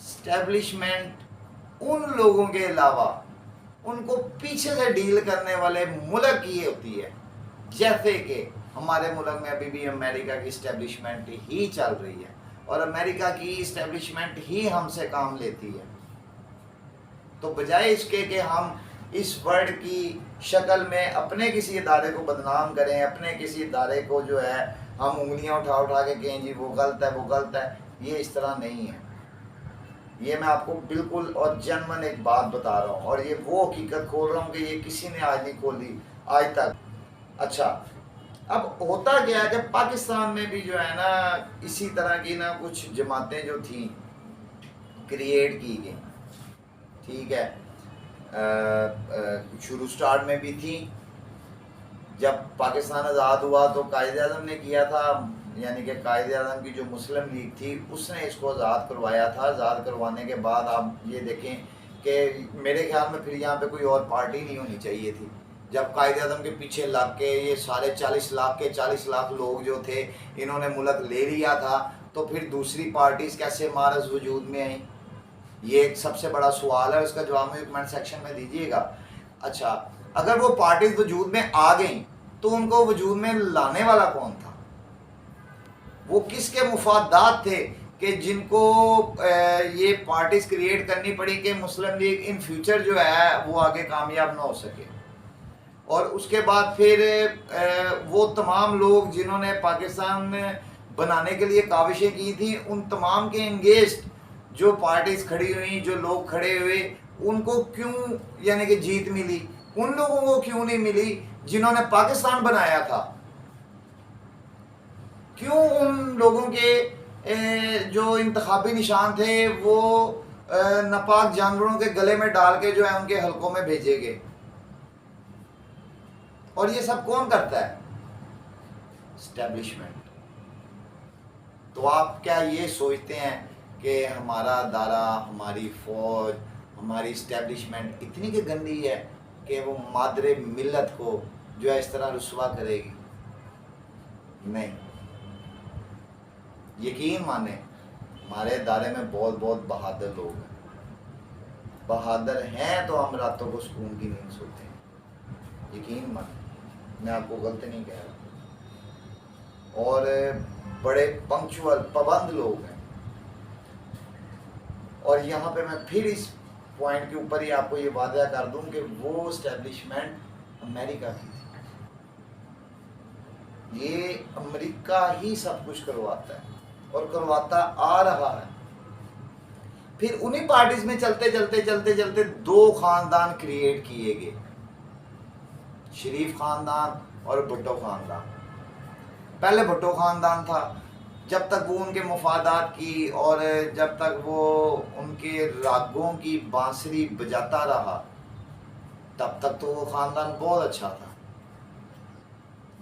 Establishment ان لوگوں کے علاوہ ان کو پیچھے سے ڈیل کرنے والے ملک کی ہوتی ہے. جیسے کہ ہمارے ملک میں ابھی بھی امریکہ کی اسٹیبلشمنٹ ہی چل رہی ہے اور امریکہ کی اسٹیبلشمنٹ ہی ہم سے کام لیتی ہے. تو بجائے اس کے کہ ہم اس ورڈ کی شکل میں اپنے کسی ادارے کو بدنام کریں, اپنے کسی ادارے کو جو ہے ہم انگلیاں اٹھا اٹھا کے کہیں جی وہ غلط ہے وہ غلط ہے, یہ اس طرح نہیں ہے. یہ میں آپ کو بالکل اور جنمن ایک بات بتا رہا ہوں, اور یہ وہ حقیقت کھول رہا ہوں کہ یہ کسی نے آج نہیں کھولی آج تک. اچھا, اب ہوتا کیا ہے کہ پاکستان میں بھی جو ہے نا اسی طرح کی نا کچھ جماعتیں جو تھیں کریٹ کی گئیں, ٹھیک ہے. شروع سٹارٹ میں بھی تھیں. جب پاکستان آزاد ہوا تو قائد اعظم نے کیا تھا, یعنی کہ قائد اعظم کی جو مسلم لیگ تھی اس نے اس کو آزاد کروایا تھا. آزاد کروانے کے بعد آپ یہ دیکھیں کہ میرے خیال میں پھر یہاں پہ کوئی اور پارٹی نہیں ہونی چاہیے تھی. جب قائد اعظم کے پیچھے لگ کے یہ سارے 40 لاکھ کے 40 لاکھ لوگ جو تھے انہوں نے ملک لے لیا تھا, تو پھر دوسری پارٹیز کیسے مارز وجود میں آئیں؟ یہ ایک سب سے بڑا سوال ہے, اس کا جواب مجھے کمنٹ سیکشن میں دیجیے گا. اچھا, اگر وہ پارٹیز وجود میں آ گئیں تو ان کو وجود میں لانے والا کون تھا؟ وہ کس کے مفادات تھے کہ جن کو یہ پارٹیز کریٹ کرنی پڑی کہ مسلم لیگ ان فیوچر جو ہے وہ آگے کامیاب نہ ہو سکے؟ اور اس کے بعد پھر وہ تمام لوگ جنہوں نے پاکستان بنانے کے لیے کاوشیں کی تھیں, ان تمام کے انگیجڈ جو پارٹیز کھڑی ہوئیں, جو لوگ کھڑے ہوئے, ان کو کیوں یعنی کہ جیت ملی؟ ان لوگوں کو کیوں نہیں ملی جنہوں نے پاکستان بنایا تھا؟ کیوں ان لوگوں کے جو انتخابی نشان تھے وہ ناپاک جانوروں کے گلے میں ڈال کے جو ہے ان کے حلقوں میں بھیجے گئے؟ اور یہ سب کون کرتا ہے؟ اسٹیبلشمنٹ. تو آپ کیا یہ سوچتے ہیں کہ ہمارا ادارہ, ہماری فوج, ہماری اسٹیبلشمنٹ اتنی کہ گندی ہے کہ وہ مادر ملت کو جو ہے اس طرح رسوا کرے گی؟ نہیں. یقین مانیں ہمارے ادارے میں بہت بہت بہادر لوگ ہیں. بہادر ہیں تو ہم راتوں کو سکون کی نیند سوتے ہیں. یقین مانیں, میں آپ کو غلط نہیں کہہ رہا. اور بڑے پنکچوئل پابند لوگ ہیں. اور یہاں پہ میں پھر اس پوائنٹ کے اوپر ہی آپ کو یہ واضح کر دوں کہ وہ اسٹیبلشمنٹ امریکہ کی تھی. یہ امریکہ ہی سب کچھ کرواتا ہے اور کرواتا آ رہا ہے. پھر انہی پارٹیز میں چلتے چلتے چلتے چلتے دو خاندان کریٹ کیے گئے, شریف خاندان اور بھٹو خاندان. پہلے بھٹو خاندان تھا, جب تک وہ ان کے مفادات کی اور جب تک وہ ان کے راگوں کی بانسری بجاتا رہا تب تک تو وہ خاندان بہت اچھا تھا.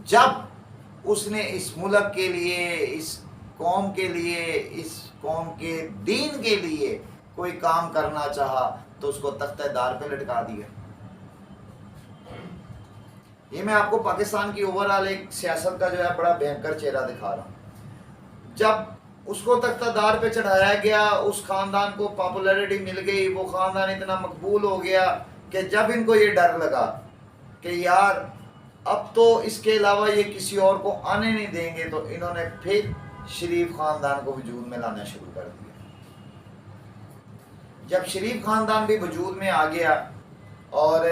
جب اس نے اس ملک کے لیے, اس قوم کے لیے, اس قوم کے دین کے لیے کوئی کام کرنا چاہا تو اس کو تختہ دار پہ لٹکا دیا. یہ میں آپ کو پاکستان کی اوورآل ایک سیاست کا جو ہے بڑا بھینکر چہرہ دکھا رہا ہوں. جب اس کو تختہ دار پہ چڑھایا گیا, اس خاندان کو پاپولیرٹی مل گئی, وہ خاندان اتنا مقبول ہو گیا کہ جب ان کو یہ ڈر لگا کہ یار اب تو اس کے علاوہ یہ کسی اور کو آنے نہیں دیں گے, تو انہوں نے پھر شریف خاندان کو وجود میں لانا شروع کر دیا. جب شریف خاندان بھی وجود میں آ گیا اور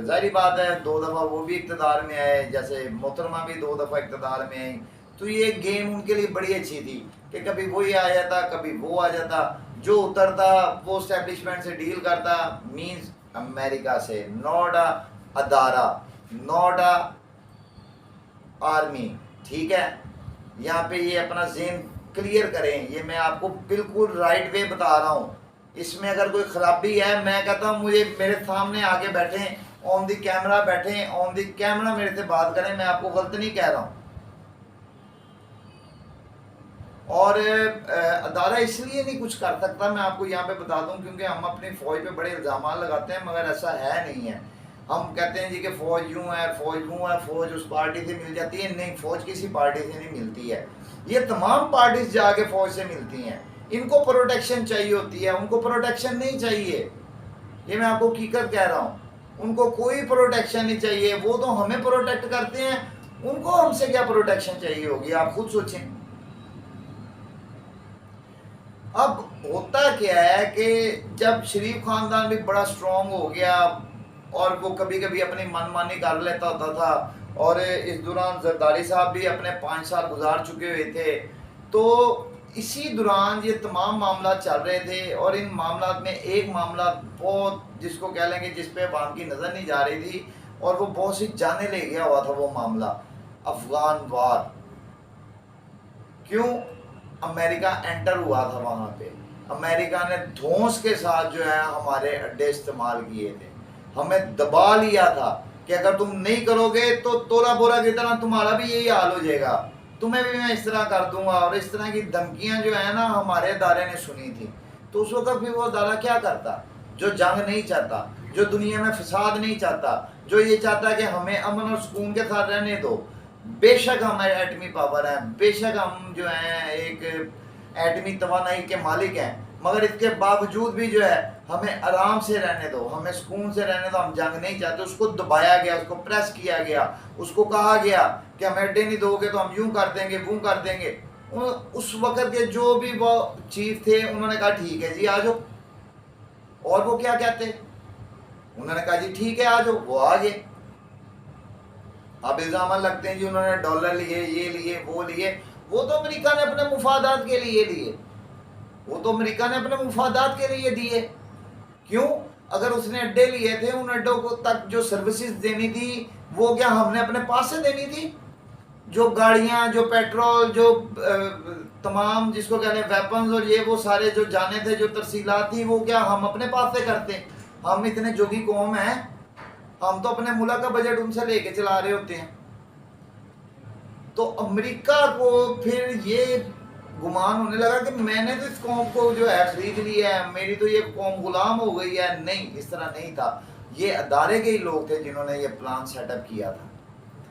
ظاہری بات ہے 2 دفعہ وہ بھی اقتدار میں آئے, جیسے محترمہ بھی 2 دفعہ اقتدار میں آئی, تو یہ گیم ان کے لیے بڑی اچھی تھی کہ کبھی وہی آ جاتا کبھی وہ آ جاتا, جو اترتا وہ اسٹیبلشمنٹ سے ڈیل کرتا, مینز امریکہ سے. نوٹ ادارہ, نوٹ آرمی, ٹھیک ہے. یہاں پہ یہ اپنا ذہن کلیئر کریں, یہ میں آپ کو بالکل رائٹ وے بتا رہا ہوں. اس میں اگر کوئی خرابی ہے میں کہتا ہوں مجھے میرے سامنے آگے بیٹھیں, آن دی کیمرہ بیٹھیں, آن دی کیمرہ میرے سے بات کریں, میں آپ کو غلط نہیں کہہ رہا ہوں. اور ادارہ اس لیے نہیں کچھ کر سکتا, میں آپ کو یہاں پہ بتا دوں, کیونکہ ہم اپنی فوج پہ بڑے الزامات لگاتے ہیں مگر ایسا ہے نہیں ہے. ہم کہتے ہیں جی کہ فوج یوں ہے, فوج یوں ہے, فوج اس پارٹی سے مل جاتی ہے. نہیں, فوج کسی پارٹی سے نہیں ملتی ہے. یہ تمام پارٹیز جا کے فوج سے ملتی ہیں. ان کو پروٹیکشن چاہیے ہوتی ہے، ان کو پروٹیکشن نہیں چاہیے، یہ میں آپ کو حقیقت کہہ رہا ہوں، ان کو کوئی پروٹیکشن نہیں چاہیے، وہ تو ہمیں پروٹیکٹ کرتے ہیں، ان کو ہم سے کیا پروٹیکشن چاہیے ہوگی، آپ خود سوچیں۔ اب ہوتا کیا ہے کہ جب شریف خاندان بھی بڑا سٹرونگ ہو گیا اور وہ کبھی کبھی اپنی من مانی کر لیتا ہوتا تھا، اور اس دوران زرداری صاحب بھی اپنے 5 سال گزار چکے ہوئے تھے، تو اسی دوران یہ تمام معاملات چل رہے تھے، اور ان معاملات میں ایک معاملہ بہت جس کو کہہ لیں گے جس پہ عوام کی نظر نہیں جا رہی تھی، اور وہ بہت سی جانیں لے گیا ہوا تھا، وہ معاملہ افغان وار۔ کیوں؟ امریکہ انٹر ہوا تھا وہاں پہ، امریکہ نے دھونس کے ساتھ جو ہے ہمارے اڈے استعمال کیے تھے، ہمیں دبا لیا تھا کہ اگر تم نہیں کرو گے تو تورا بورا کی طرح تمہارا بھی یہی حال ہو جائے گا، تمہیں بھی میں اس طرح کر دوں گا، اور اس طرح کی دھمکیاں جو ہیں نا ہمارے ادارے نے سنی تھی۔ تو اس وقت پھر وہ ادارہ کیا کرتا؟ جو جنگ نہیں چاہتا، جو دنیا میں فساد نہیں چاہتا، جو یہ چاہتا کہ ہمیں امن اور سکون کے ساتھ رہنے دو۔ بے شک ہم ایٹمی پاور ہیں، بے شک ہم جو ہیں ایک ایٹمی توانائی کے مالک ہیں، مگر اس کے باوجود بھی جو ہے ہمیں آرام سے رہنے دو، ہمیں سکون سے رہنے دو، ہم جنگ نہیں چاہتے۔ اس کو دبایا گیا، اس کو پریس کیا گیا، اس کو کہا گیا کہ ہمیں اڈے نہیں دو گے تو ہم یوں کر دیں گے، وہ کر دیں گے۔ اس وقت کے جو بھی وہ چیف تھے انہوں نے کہا ٹھیک ہے جی آ جاؤ، اور وہ کیا کہتے، انہوں نے کہا جی ٹھیک ہے آ جاؤ، وہ آ گئے۔ اب الزامات لگتے ہیں جی انہوں نے ڈالر لیے، یہ لیے، وہ لیے، وہ تو امریکہ نے اپنے مفادات کے لیے لیے، وہ تو امریکہ نے اپنے مفادات کے لیے دیے۔ کیوں؟ اگر اس نے اڈے لیے تھے، ان اڈوں کو تک جو سروسز دینی تھی وہ کیا ہم نے اپنے پاس سے دینی تھی؟ جو گاڑیاں، جو پیٹرول، جو تمام جس کو کہتے ہیں ویپنز اور یہ وہ سارے جو جانے تھے، جو ترسیلات تھی، وہ کیا ہم اپنے پاس سے کرتے؟ ہم اتنے جوگی قوم ہیں، ہم تو اپنے ملک کا بجٹ ان سے لے کے چلا رہے ہوتے ہیں۔ تو امریکہ کو پھر یہ گمان ہونے لگا کہ میں نے تو اس قوم کو جو ہے خرید لیا ہے، میری تو یہ قوم غلام ہو گئی ہے۔ نہیں، اس طرح نہیں تھا، یہ ادارے کے ہی لوگ تھے جنہوں نے یہ پلان سیٹ اپ کیا تھا،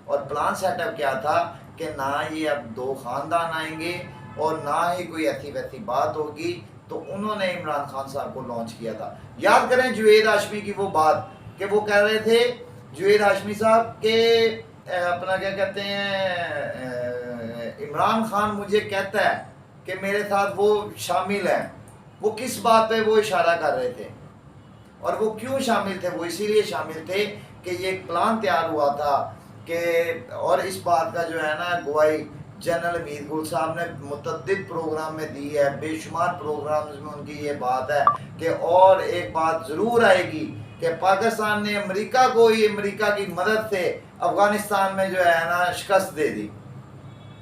اور پلان سیٹ اپ کیا تھا کہ نہ یہ اب 2 خاندان آئیں گے اور نہ ہی کوئی ایسی ویسی بات ہوگی۔ تو انہوں نے عمران خان صاحب کو لانچ کیا تھا۔ یاد کریں جوید ہاشمی کی وہ بات کہ وہ کہہ رہے تھے جوید ہاشمی صاحب کہ اپنا کیا کہتے ہیں، عمران خان مجھے کہتا ہے کہ میرے ساتھ وہ شامل ہیں۔ وہ کس بات پہ وہ اشارہ کر رہے تھے اور وہ کیوں شامل تھے؟ وہ اسی لیے شامل تھے کہ یہ ایک پلان تیار ہوا تھا کہ، اور اس بات کا جو ہے نا گواہی جنرل امید گل صاحب نے متعدد پروگرام میں دی ہے، بے شمار پروگرامز میں ان کی یہ بات ہے کہ اور ایک بات ضرور آئے گی کہ پاکستان نے امریکہ کو ہی امریکہ کی مدد سے افغانستان میں جو ہے نا شکست دے دی۔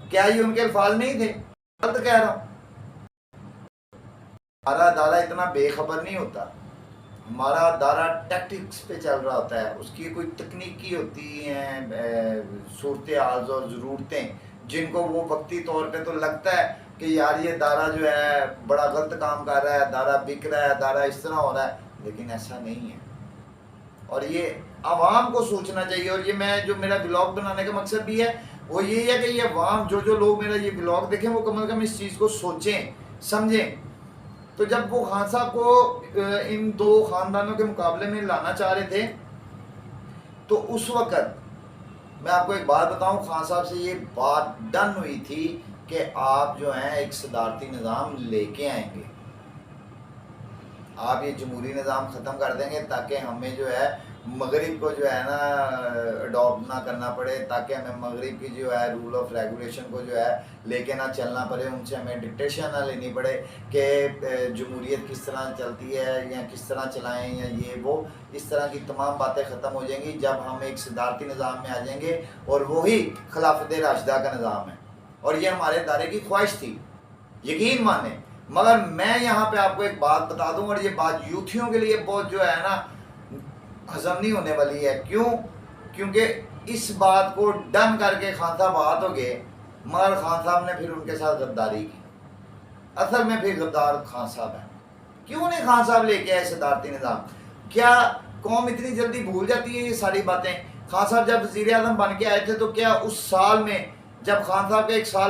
کیا یہ ان کے الفاظ نہیں تھے؟ غلط کہہ رہا ہوں؟ ہمارا ادارہ اتنا بے خبر نہیں ہوتا، ہمارا ادارہ ٹیکٹکس پہ چل رہا ہوتا ہے، اس کی کوئی تکنیکی ہوتی ہیں صورتحال اور ضرورتیں جن کو وہ وقتی طور پہ تو لگتا ہے کہ یار یہ ادارہ جو ہے بڑا غلط کام کر رہا ہے، ادارہ بک رہا ہے، ادارہ اس طرح ہو رہا ہے، لیکن ایسا نہیں ہے۔ اور یہ عوام کو سوچنا چاہیے، اور یہ میں جو میرا بلاگ بنانے کا مقصد بھی ہے وہ یہی ہے کہ یہ عوام جو لوگ میرا یہ بلاگ دیکھیں وہ کم از کم اس چیز کو سوچیں سمجھیں۔ تو جب وہ خان صاحب کو ان 2 خاندانوں کے مقابلے میں لانا چاہ رہے تھے تو اس وقت میں آپ کو ایک بات بتاؤں، خان صاحب سے یہ بات ڈن ہوئی تھی کہ آپ جو ہیں ایک صدارتی نظام لے کے آئیں گے، آپ یہ جمہوری نظام ختم کر دیں گے تاکہ ہمیں جو ہے مغرب کو جو ہے نا اڈاپٹ نہ کرنا پڑے، تاکہ ہمیں مغرب کی جو ہے رول آف ریگولیشن کو جو ہے لے کے نہ چلنا پڑے، ان سے ہمیں ڈکٹیشن نہ لینی پڑے کہ جمہوریت کس طرح چلتی ہے یا کس طرح چلائیں یا یہ وہ، اس طرح کی تمام باتیں ختم ہو جائیں گی جب ہم ایک صدارتی نظام میں آ جائیں گے، اور وہی خلافت راشدہ کا نظام ہے۔ اور یہ ہمارے ادارے کی خواہش تھی، یقین مانیں، مگر میں یہاں پہ آپ کو ایک بات بتا دوں، اور یہ بات یوتھیوں کے لیے بہت جو ہے نا ہضم نہیں ہونے والی ہے۔ کیوں؟ کیونکہ اس بات کو ڈن کر کے خان صاحب بات ہو گئے، مگر خان صاحب نے پھر ان کے ساتھ غداری کی۔ اصل میں پھر غدار خان صاحب ہیں۔ کیوں نہیں خان صاحب لے کے آئے صدارتی نظام؟ کیا قوم اتنی جلدی بھول جاتی ہے یہ ساری باتیں؟ خان صاحب جب وزیر اعظم بن کے آئے تھے تو کیا اس سال میں جب خان صاحب کا 1 سال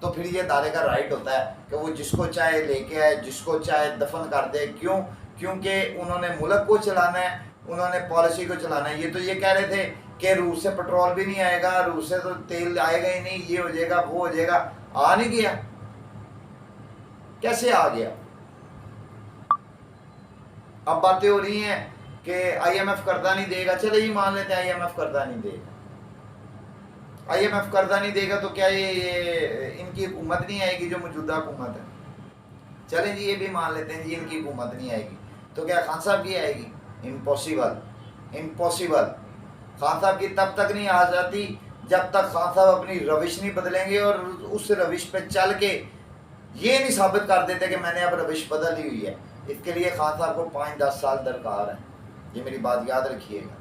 تو پھر یہ ادارے کا رائٹ ہوتا ہے کہ وہ جس کو چاہے لے کے آئے، جس کو چاہے دفن کر دے. کیوں؟ کیونکہ انہوں نے ملک کو چلانا ہے، انہوں نے پالیسی کو چلانا ہے. یہ تو یہ کہہ رہے تھے کہ روس سے پٹرول بھی نہیں آئے گا، روس سے تو تیل آئے گا ہی نہیں، یہ ہو جائے گا وہ ہو جائے گا. آ نہیں گیا. کیسے آ گیا؟ اب باتیں ہو رہی ہیں کہ آئی ایم ایف قرضہ نہیں دے گا. چلے یہ مان لیتے ہیں آئی ایم ایف قرضہ نہیں دے گا. آئی ایم ایف قرضہ نہیں دے گا تو کیا یہ ان کی حکومت نہیں آئے گی جو موجودہ حکومت ہے؟ چلیں جی یہ بھی مان لیتے ہیں جی ان کی حکومت نہیں آئے گی، تو کیا خان صاحب کی آئے گی؟ Impossible, impossible. خان صاحب کی تب تک نہیں آ جاتی جب تک خان صاحب اپنی روش نہیں بدلیں گے اور اس روش پہ چل کے یہ نہیں ثابت کر دیتے کہ میں نے اب روش بدل لی ہوئی ہے. اس کے لیے خان صاحب کو 5-10 سال درکار ہیں. یہ میری بات یاد رکھیے گا.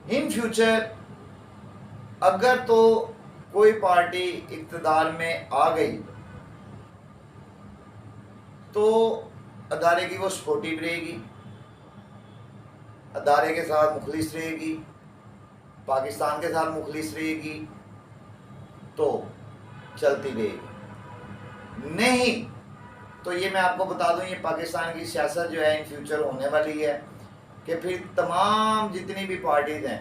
ان فیوچر اگر تو کوئی پارٹی اقتدار میں آ گئی تو ادارے کی وہ سپورٹیو رہے گی، ادارے کے ساتھ مخلص رہے گی، پاکستان کے ساتھ مخلص رہے گی تو چلتی رہے گی. نہیں تو یہ میں آپ کو بتا دوں، یہ پاکستان کی سیاست جو ہے ان فیوچر ہونے والی ہے کہ پھر تمام جتنی بھی پارٹیز ہیں،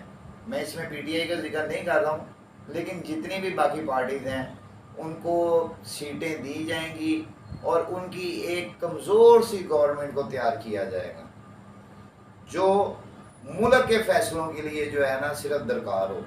میں اس میں پی ٹی آئی کا ذکر نہیں کر رہا ہوں، لیکن جتنی بھی باقی پارٹیز ہیں ان کو سیٹیں دی جائیں گی اور ان کی ایک کمزور سی گورنمنٹ کو تیار کیا جائے گا جو ملک کے فیصلوں کے لیے جو ہے نا صرف درکار ہو.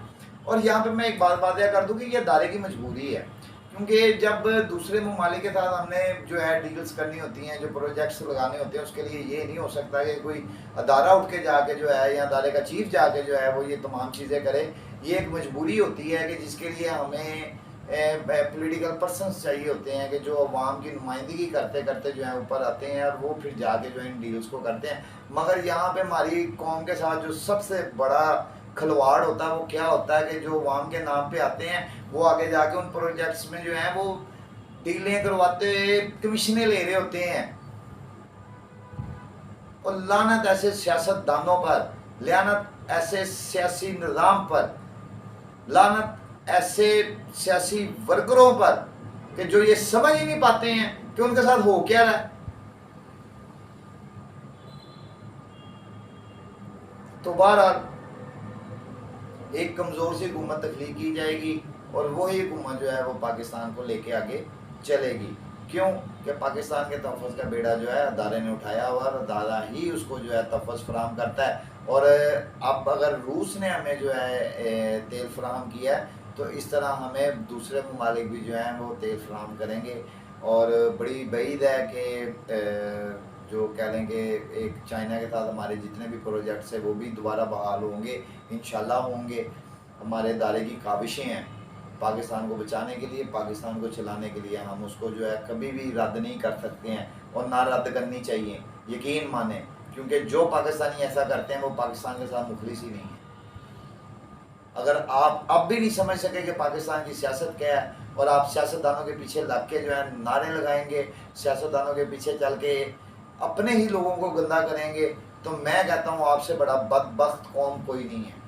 اور یہاں پہ میں ایک بات واضح کر دوں کہ یہ ادارے کی مجبوری ہے، کیونکہ جب دوسرے ممالک کے ساتھ ہم نے جو ہے ڈیلز کرنی ہوتی ہیں، جو پروجیکٹس لگانے ہوتے ہیں، اس کے لیے یہ نہیں ہو سکتا کہ کوئی ادارہ اٹھ کے جا کے جو ہے یا ادارے کا چیف جا کے جو ہے وہ یہ تمام چیزیں کرے. یہ ایک مجبوری ہوتی ہے کہ جس کے لیے ہمیں پولیٹیکل پرسنس چاہیے ہوتے ہیں کہ جو عوام کی نمائندگی کرتے کرتے جو ہیں اوپر آتے ہیں اور وہ پھر جا کے جو ان ڈیلز کو کرتے ہیں. مگر یہاں پہ ہماری قوم کے ساتھ جو سب سے بڑا کھلواڑ ہوتا ہے وہ کیا ہوتا ہے کہ جو عوام کے نام پہ آتے ہیں وہ آگے جا کے ان پروجیکٹس میں جو ہیں وہ ڈیلیں کرواتے کمیشنیں لے رہے ہوتے ہیں. اور لعنت ایسے سیاست دانوں پر، لعنت ایسے سیاسی نظام پر، لعنت ایسے سیاسی ورکروں پر کہ جو یہ سمجھ ہی نہیں پاتے ہیں کہ ان کے ساتھ ہو کیا رہا ہے. تو بہرحال ایک کمزور سی حکومت تخلیق کی جائے گی اور وہی حکومت جو ہے وہ پاکستان کو لے کے آگے چلے گی. کیوں کہ پاکستان کے تحفظ کا بیڑا جو ہے ادارے نے اٹھایا ہوا اور ادارہ ہی اس کو جو ہے تحفظ فراہم کرتا ہے. اور اب اگر روس نے ہمیں جو ہے تیل فراہم کیا ہے تو اس طرح ہمیں دوسرے ممالک بھی جو ہیں وہ تیل فراہم کریں گے. اور بڑی بعید ہے کہ جو کہہ لیں کہ ایک چائنا کے ساتھ ہمارے جتنے بھی پروجیکٹس ہیں وہ بھی دوبارہ بحال ہوں گے، انشاءاللہ ہوں گے. ہمارے ادارے کی کاوشیں ہیں پاکستان کو بچانے کے لیے، پاکستان کو چلانے کے لیے. ہم اس کو جو ہے کبھی بھی رد نہیں کر سکتے ہیں اور نہ رد کرنی چاہیے، یقین مانیں. کیونکہ جو پاکستانی ایسا کرتے ہیں وہ پاکستان کے ساتھ مخلص ہی نہیں ہے. اگر آپ اب بھی نہیں سمجھ سکے کہ پاکستان کی سیاست کیا ہے اور آپ سیاستدانوں کے پیچھے لگ کے جو ہے نعرے لگائیں گے، سیاستدانوں کے پیچھے چل کے اپنے ہی لوگوں کو گندہ کریں گے، تو میں کہتا ہوں آپ سے بڑا بدبخت قوم کوئی نہیں ہے.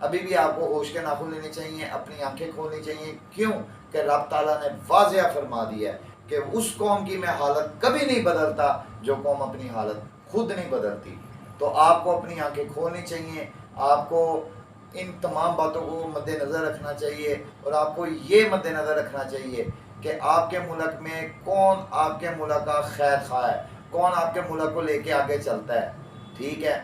ابھی بھی آپ کو ہوش کے ناخن لینے چاہیے، اپنی آنکھیں کھولنی چاہیے. کیوں کہ رب تعالیٰ نے واضح فرما دیا ہے کہ اس قوم کی میں حالت کبھی نہیں بدلتا جو قوم اپنی حالت خود نہیں بدلتی. تو آپ کو اپنی آنکھیں کھولنی چاہیے، آپ کو ان تمام باتوں کو مد نظر رکھنا چاہیے اور آپ کو یہ مد نظر رکھنا چاہیے کہ آپ کے ملک میں کون آپ کے ملک کا خیر خواہ ہے، کون آپ کے ملک کو لے کے آگے چلتا ہے. ٹھیک ہے.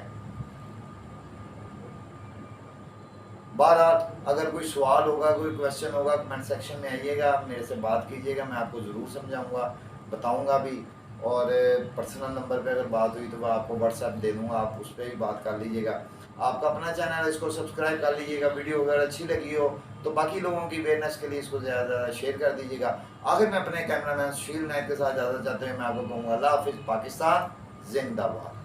بہرحال اگر کوئی سوال ہوگا، کوئی کویشچن ہوگا، کمنٹ سیکشن میں آئیے گا، میرے سے بات کیجیے گا، میں آپ کو ضرور سمجھاؤں گا، بتاؤں گا بھی. اور پرسنل نمبر پہ اگر بات ہوئی تو میں آپ کو واٹس ایپ دے دوں گا، آپ اس پہ بھی بات کر لیجیے گا. آپ کا اپنا چینل ہے، اس کو سبسکرائب کر لیجیے گا. ویڈیو اگر اچھی لگی ہو تو باقی لوگوں کی اویئرنیس کے لیے اس کو زیادہ زیادہ شیئر کر دیجیے گا. آخر میں اپنے کیمرہ مین شیل نائٹ کے ساتھ اجازت چاہتے ہیں. میں آپ کو کہوں گا اللہ حافظ. پاکستان زندہ باد.